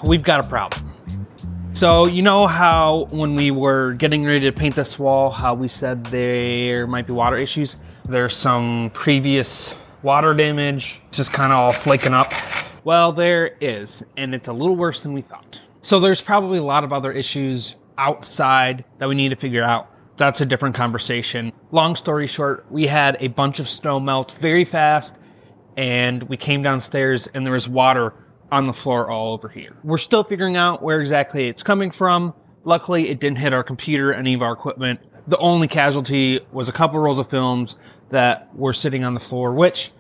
we've got a problem. So you know how when we were getting ready to paint this wall, how we said there might be water issues? There's some previous water damage, just kind of all flaking up. Well, there is, and it's a little worse than we thought. So there's probably a lot of other issues outside that we need to figure out. That's a different conversation. Long story short, we had a bunch of snow melt very fast, and we came downstairs and there was water on the floor all over here. We're still figuring out where exactly it's coming from. Luckily, it didn't hit our computer, any of our equipment. The only casualty was a couple rolls of films that were sitting on the floor, which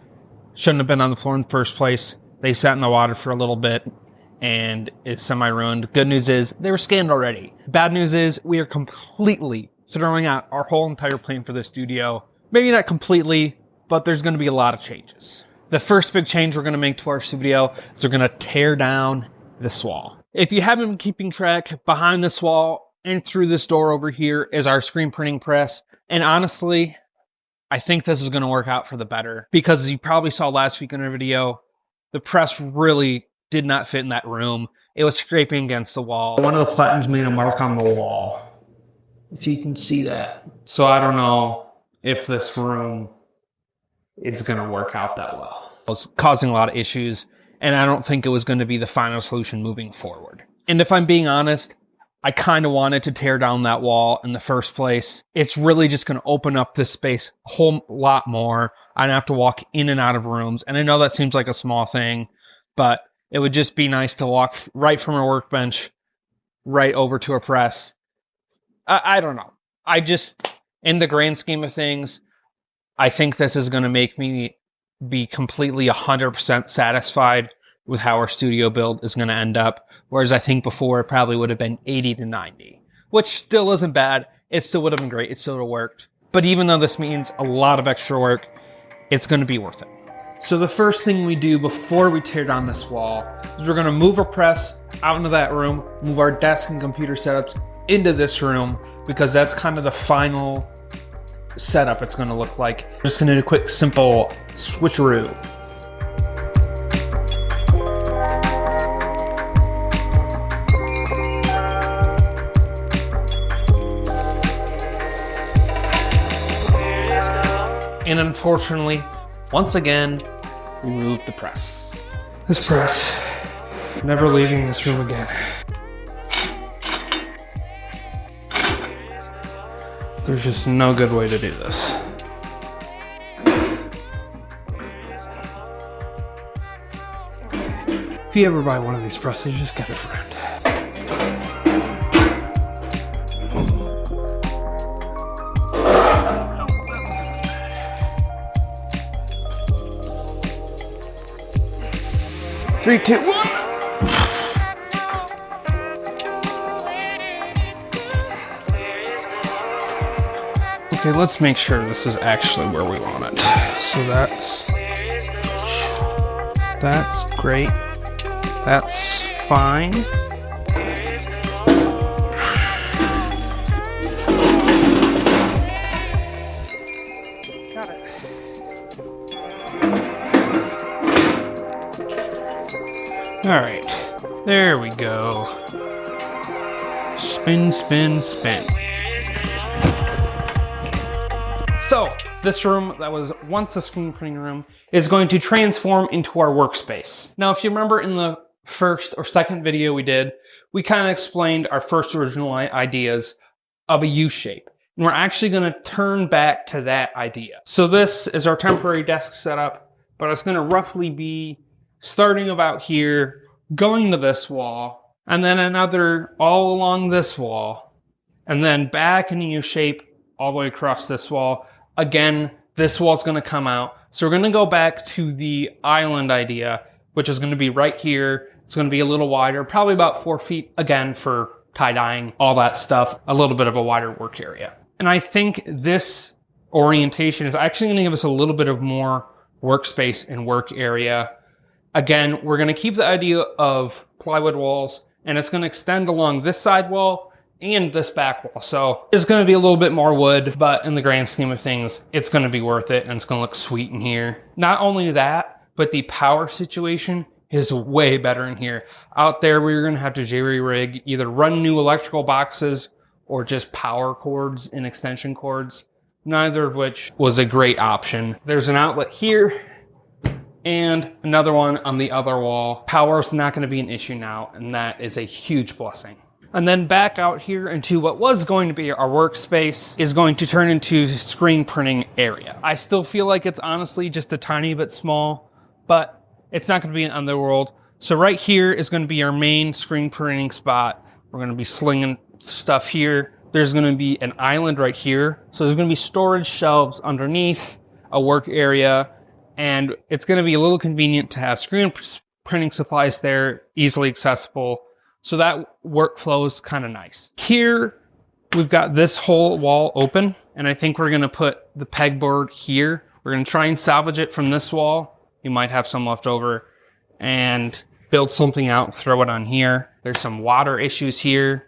shouldn't have been on the floor in the first place. They sat in the water for a little bit and it's semi-ruined. Good news is they were scanned already. Bad news is we are completely throwing out our whole entire plan for the studio. Maybe not completely, but there's going to be a lot of changes. The first big change we're going to make to our studio is we're going to tear down this wall. If you haven't been keeping track, behind this wall and through this door over here is our screen printing press. And honestly, I think this is going to work out for the better, because as you probably saw last week in our video, the press really did not fit in that room. It was scraping against the wall. One of the plattons made a mark on the wall, if you can see that. So I don't know if this room is going to work out that well. It was causing a lot of issues, and I don't think it was going to be the final solution moving forward. And if I'm being honest, I kind of wanted to tear down that wall in the first place. It's really just going to open up this space a whole lot more. I'd have to walk in and out of rooms, and I know that seems like a small thing, but it would just be nice to walk right from a workbench right over to a press. I don't know. I just, in the grand scheme of things, I think this is going to make me be completely 100% satisfied with how our studio build is going to end up. Whereas I think before it probably would have been 80 to 90, which still isn't bad. It still would have been great. It still would have worked. But even though this means a lot of extra work, it's going to be worth it. So the first thing we do before we tear down this wall is we're going to move our press out into that room, move our desk and computer setups into this room, because that's kind of the final setup it's going to look like. We're just going to do a quick, simple switcheroo. And unfortunately, once again, we moved the press. This press, never leaving this room again. There's just no good way to do this. If you ever buy one of these presses, just get a friend. Three, two, one. Okay, let's make sure this is actually where we want it. So that's great. That's fine. Got it. All right, there we go. Spin, spin, spin. So, this room that was once a screen printing room is going to transform into our workspace. Now, if you remember in the first or second video we did, we kind of explained our first original ideas of a U shape. And we're actually going to turn back to that idea. So this is our temporary desk setup, but it's going to roughly be starting about here, going to this wall, and then another all along this wall, and then back in a U shape all the way across this wall. Again, this wall's going to come out. So we're going to go back to the island idea, which is going to be right here. It's going to be a little wider, probably about 4 feet, again, for tie-dyeing, all that stuff, a little bit of a wider work area. And I think this orientation is actually going to give us a little bit of more workspace and work area. Again, we're going to keep the idea of plywood walls, and it's going to extend along this side wall and this back wall. So it's going to be a little bit more wood, but in the grand scheme of things, it's going to be worth it, and it's going to look sweet in here. Not only that, but the power situation is way better in here. Out there, we were gonna have to jerry-rig, either run new electrical boxes or just power cords and extension cords, neither of which was a great option. There's an outlet here and another one on the other wall. Power is not gonna be an issue now, and that is a huge blessing. And then back out here into what was going to be our workspace is going to turn into screen printing area. I still feel like it's honestly just a tiny bit small, but it's not going to be an underworld. So right here is going to be our main screen printing spot. We're going to be slinging stuff here. There's going to be an island right here. So there's going to be storage shelves underneath, a work area, and it's going to be a little convenient to have screen printing supplies there, easily accessible. So that workflow is kind of nice. Here, we've got this whole wall open, and I think we're going to put the pegboard here. We're going to try and salvage it from this wall. You might have some left over, and build something out, throw it on here. There's some water issues here.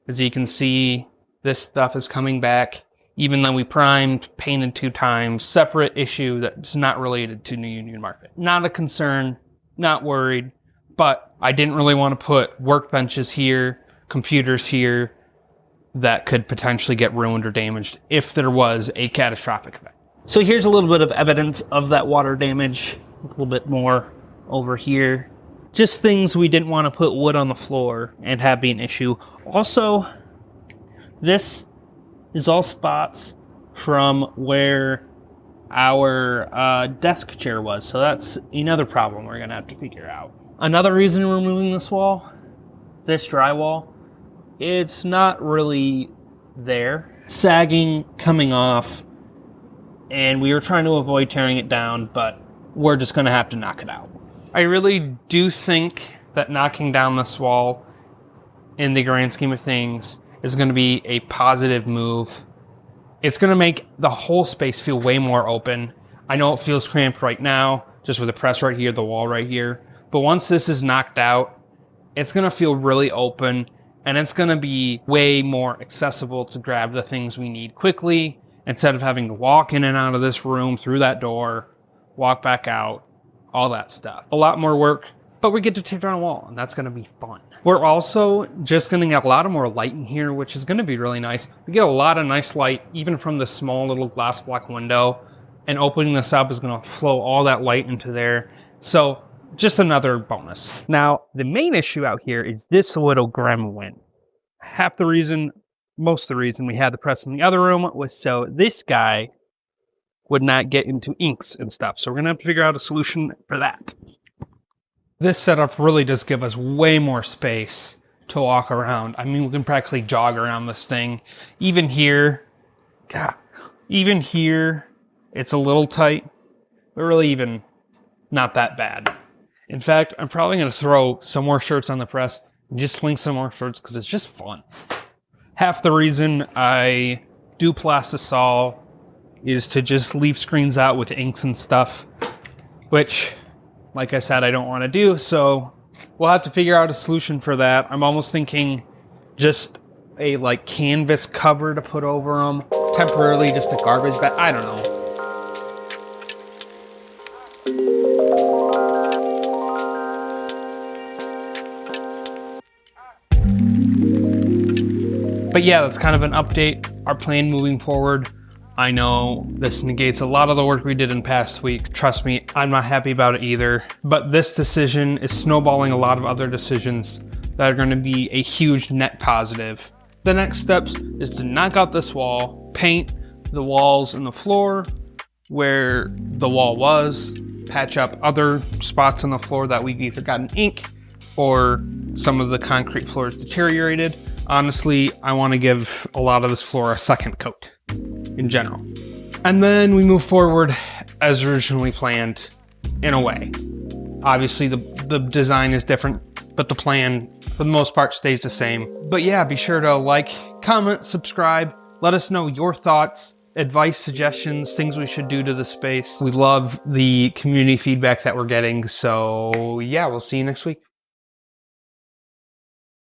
As you can see, this stuff is coming back. Even though we primed, painted 2 times, separate issue that's not related to New Union Market. Not a concern, not worried, but I didn't really want to put workbenches here, computers here, that could potentially get ruined or damaged if there was a catastrophic event. So here's a little bit of evidence of that water damage. A little bit more over here. Just things we didn't want to put wood on the floor and have be an issue. Also, this is all spots from where our desk chair was. So that's another problem we're going to have to figure out. Another reason we're moving this wall, this drywall, it's not really there. Sagging, coming off, and we were trying to avoid tearing it down, but we're just going to have to knock it out. I really do think that knocking down this wall, in the grand scheme of things, is going to be a positive move. It's going to make the whole space feel way more open. I know it feels cramped right now, just with the press right here, the wall right here. But once this is knocked out, it's going to feel really open, and it's going to be way more accessible to grab the things we need quickly, instead of having to walk in and out of this room through that door, walk back out, all that stuff. A lot more work, but we get to tear down a wall, and that's going to be fun. We're also just going to get a lot of more light in here, which is going to be really nice. We get a lot of nice light, even from the small little glass block window, and opening this up is going to flow all that light into there. So just another bonus. Now, the main issue out here is this little gremlin. Most of the reason we had the press in the other room was so this guy would not get into inks and stuff. So we're going to have to figure out a solution for that. This setup really does give us way more space to walk around. I mean, we can practically jog around this thing. Even here, it's a little tight, but really even not that bad. In fact, I'm probably going to throw some more shirts on the press and just sling some more shirts because it's just fun. Half the reason I do plastisol is to just leave screens out with inks and stuff, which, like I said, I don't want to do. So we'll have to figure out a solution for that. I'm almost thinking just a canvas cover to put over them temporarily, just a garbage bag. I don't know. But yeah, that's kind of an update. Our plan moving forward. I know this negates a lot of the work we did in past weeks. Trust me, I'm not happy about it either. But this decision is snowballing a lot of other decisions that are going to be a huge net positive. The next steps is to knock out this wall, paint the walls and the floor where the wall was, patch up other spots on the floor that we've either gotten ink or some of the concrete floors deteriorated. Honestly, I want to give a lot of this floor a second coat in general. And then we move forward as originally planned in a way. Obviously the design is different, but the plan for the most part stays the same. But yeah, be sure to like, comment, subscribe. Let us know your thoughts, advice, suggestions, things we should do to the space. We love the community feedback that we're getting. So yeah, we'll see you next week.